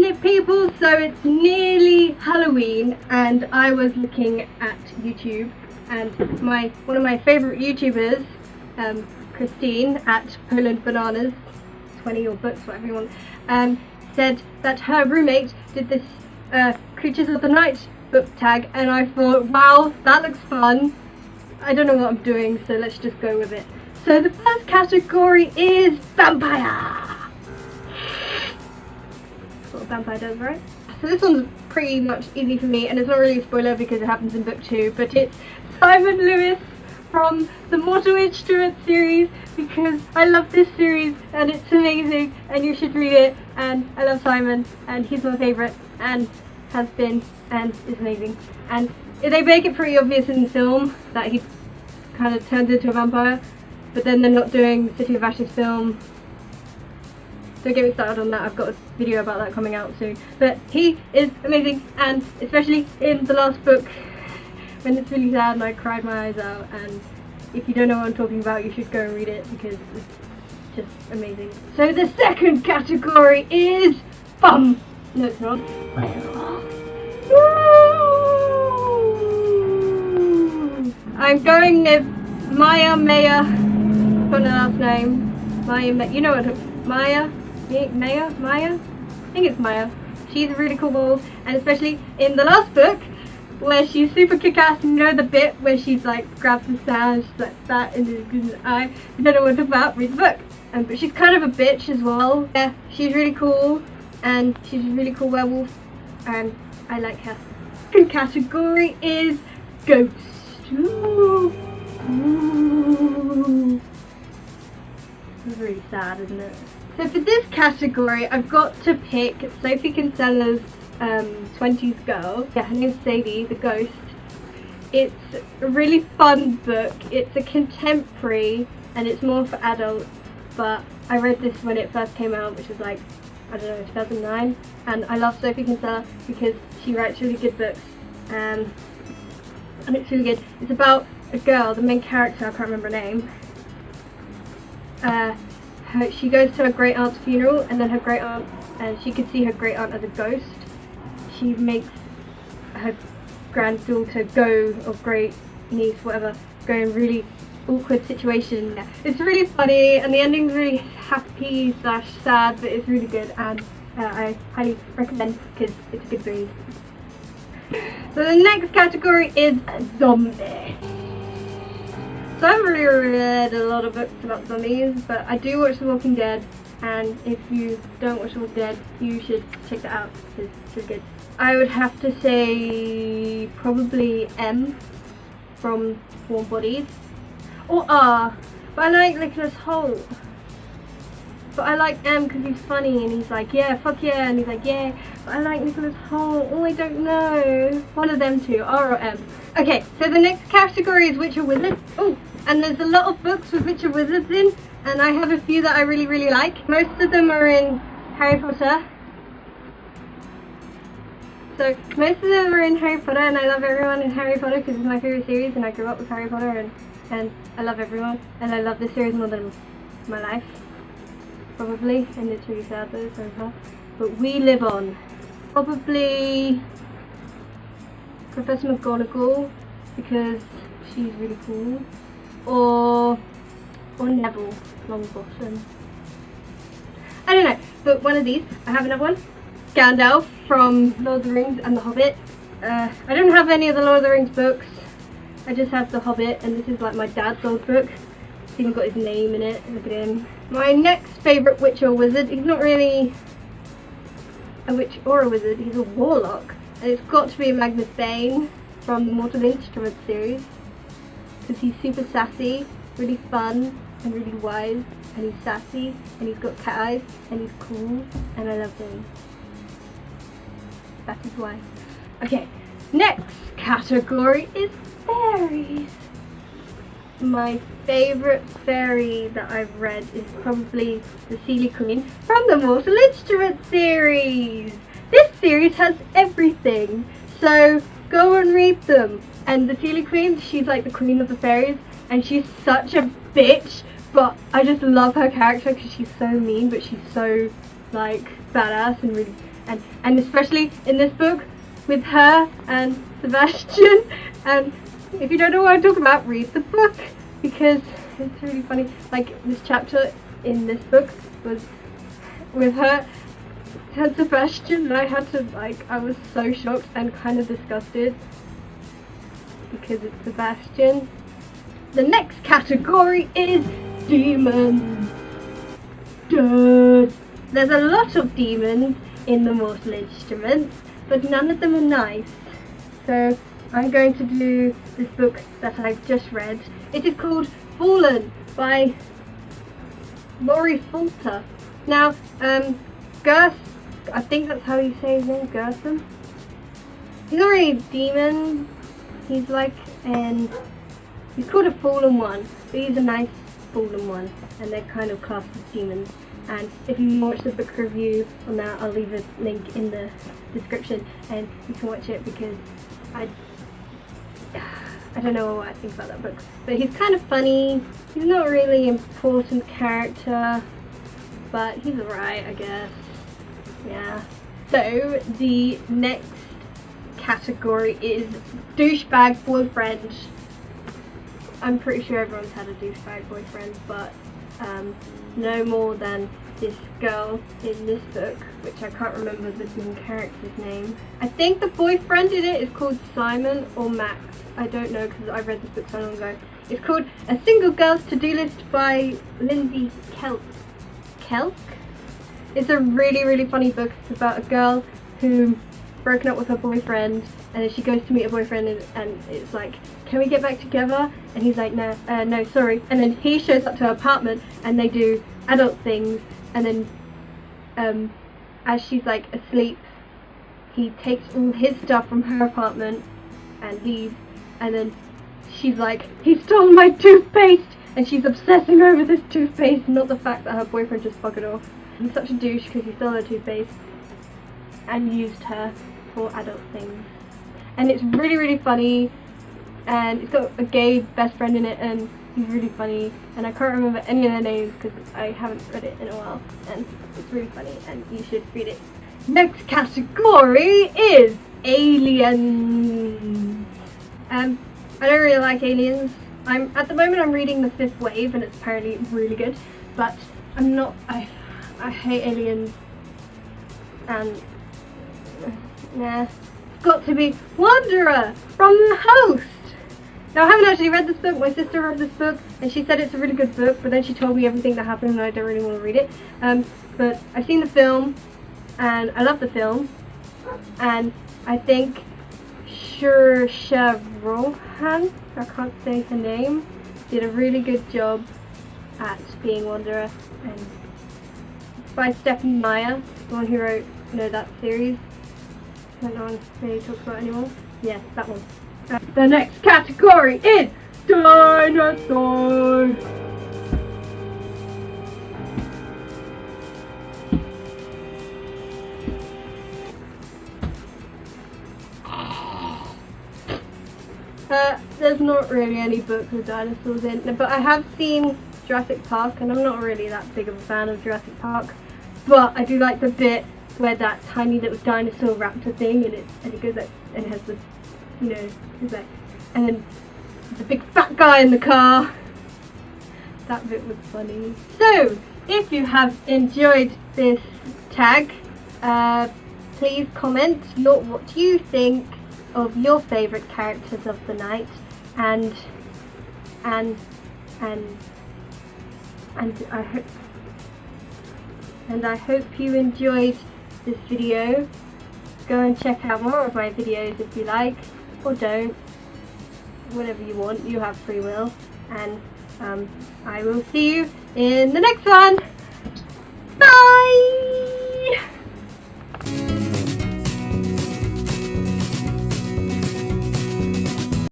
it, people? So it's nearly Halloween and I was looking at YouTube and one of my favourite YouTubers, Christine at Poland Bananas 20 or books, whatever you want, said that her roommate did this Creatures of the Night book tag, and I thought, wow, that looks fun. I don't know what I'm doing, so let's just go with it. So the first category is vampire. That's what a vampire does, right? So this one's pretty much easy for me, and it's not really a spoiler because it happens in book 2, but it's Simon Lewis from the Mortal Instruments series, because I love this series and it's amazing and you should read it, and I love Simon and he's my favourite and has been and is amazing. And they make it pretty obvious in the film that he kind of turns into a vampire, but then they're not doing City of Ashes film. Don't get me started on that, I've got a video about that coming out soon. But he is amazing, and especially in the last book when it's really sad and I cried my eyes out, and if you don't know what I'm talking about you should go and read it because it's just amazing. So the second category is fun. No it's not. I'm going with Maya, got the last name. Maya, you know what, Maya? I think it's Maya. She's really cool, and especially in the last book where she's super kick-ass, you know the bit where she's like grabs the sand, she's like that in the eye. You don't know what about, read the book. But she's kind of a bitch as well. Yeah, she's really cool, and she's a really cool werewolf, and I like her. Second category is ghost. Ooh. Ooh. It's really sad, isn't it? So for this category, I've got to pick Sophie Kinsella's 20s girl. Yeah, her name's Sadie, the ghost. It's a really fun book. It's a contemporary and it's more for adults, but I read this when it first came out, which was like, I don't know, 2009, and I love Sophie Kinsella because she writes really good books, and it's really good. It's about a girl, the main character, I can't remember her name. She goes to her great aunt's funeral, and then her great aunt, and she could see her great aunt as a ghost. She makes her granddaughter go, or great niece, whatever, go in really awkward situation. It's really funny, and the ending's really happy / sad, but it's really good, and I highly recommend because it's a good read. So the next category is zombie. So I haven't really read a lot of books about zombies, but I do watch The Walking Dead, and if you don't watch The Walking Dead, you should check that out because it's really good. I would have to say probably M from Warm Bodies, or R, but I like Nicholas Hoult. But I like M because he's funny and he's like, yeah, fuck yeah, and he's like, yeah, but I like Nicholas Hoult. Oh, I don't know. One of them two, R or M. Okay, so the next category is Witcher Wizards. Oh, and there's a lot of books with Witcher Wizards in, and I have a few that I really, really like. Most of them are in Harry Potter. So most of them are in Harry Potter, and I love everyone in Harry Potter because it's my favourite series, and I grew up with Harry Potter, and I love everyone, and I love this series more than my life, probably, and it's really sad though, so far. But We Live On. Probably Professor McGonagall, because she's really cool, or Neville Longbottom. I don't know, but one of these. I have another one. Gandalf from Lord of the Rings and The Hobbit. I don't have any of the Lord of the Rings books. I just have The Hobbit, and this is like my dad's old book. It's even got his name in it. Look at him. My next favourite witch or wizard, he's not really a witch or a wizard, he's a warlock. And it's got to be Magnus Bane from the Mortal Instruments series, because he's super sassy, really fun, and really wise, and he's sassy, and he's got cat eyes, and he's cool, and I love him. That is why. Okay, next category is fairies. My favourite fairy that I've read is probably the Seelie Queen from the Mortal Instruments series. This series has everything, so go and read them. And the Seelie Queen, she's like the queen of the fairies, and she's such a bitch, but I just love her character because she's so mean, but she's so like badass and really and especially in this book with her and Sebastian. And if you don't know what I'm talking about, read the book, because it's really funny. Like, this chapter in this book was with her and Sebastian, and I had to, like, I was so shocked and kind of disgusted because it's Sebastian. The next category is demons. Duh. There's a lot of demons in the Mortal Instruments, but none of them are nice. So I'm going to do this book that I've just read. It is called Fallen by Laurie Falter. Now, Gers, I think that's how you say his name, Gerson. He's not really a demon. He's like he's called a fallen one, but he's a nice fallen one, and they're kind of classed as demons. And if you watch the book review on that, I'll leave a link in the description, and you can watch it, because I don't know what I think about that book. But he's kind of funny. He's not really an important character, but he's alright, I guess. Yeah. So the next category is douchebag boyfriend. I'm pretty sure everyone's had a douchebag boyfriend, but no more than this girl in this book, which I can't remember the main character's name. I think the boyfriend in it is called Simon or Max. I don't know, because I read this book so long ago. It's called A Single Girl's To-Do List by Lindsay Kelk. It's a really, really funny book. It's about a girl who broken up with her boyfriend, and then she goes to meet her boyfriend, and it's like, can we get back together? And he's like, no, sorry. And then he shows up to her apartment, and they do adult things, and then as she's like asleep, he takes all his stuff from her apartment and leaves, and then she's like, he stole my toothpaste, and she's obsessing over this toothpaste, not the fact that her boyfriend just buggered off. He's such a douche because he stole her toothpaste and used her for adult things. And it's really, really funny, and it's got a gay best friend in it, and he's really funny, and I can't remember any of their names because I haven't read it in a while, and it's really funny, and you should read it. Next category is aliens. I don't really like aliens. At the moment I'm reading The Fifth Wave, and it's apparently really good, but I hate aliens, and nah. It's got to be Wanderer from The Host. Now, I haven't actually read this book. My sister read this book, and she said it's a really good book, but then she told me everything that happened, and I don't really want to read it. But I've seen the film, and I love the film, and I think Saoirse Ronan, I can't say her name, did a really good job at being Wanderer. And it's by Stephenie Meyer, the one who wrote, that series. I don't know what really talks about anymore. Yes, that one. The next category is dinosaurs. There's not really any book with dinosaurs in, but I have seen Jurassic Park, and I'm not really that big of a fan of Jurassic Park, but I do like the bit where that tiny little dinosaur raptor thing, and it goes like, and it has this, it's like, and then the big fat guy in the car. That bit was funny. So, if you have enjoyed this tag, please comment what you think of your favourite characters of the night, and I hope you enjoyed this video. Go and check out more of my videos if you like, or don't. Whatever you want, you have free will. And I will see you in the next one. Bye!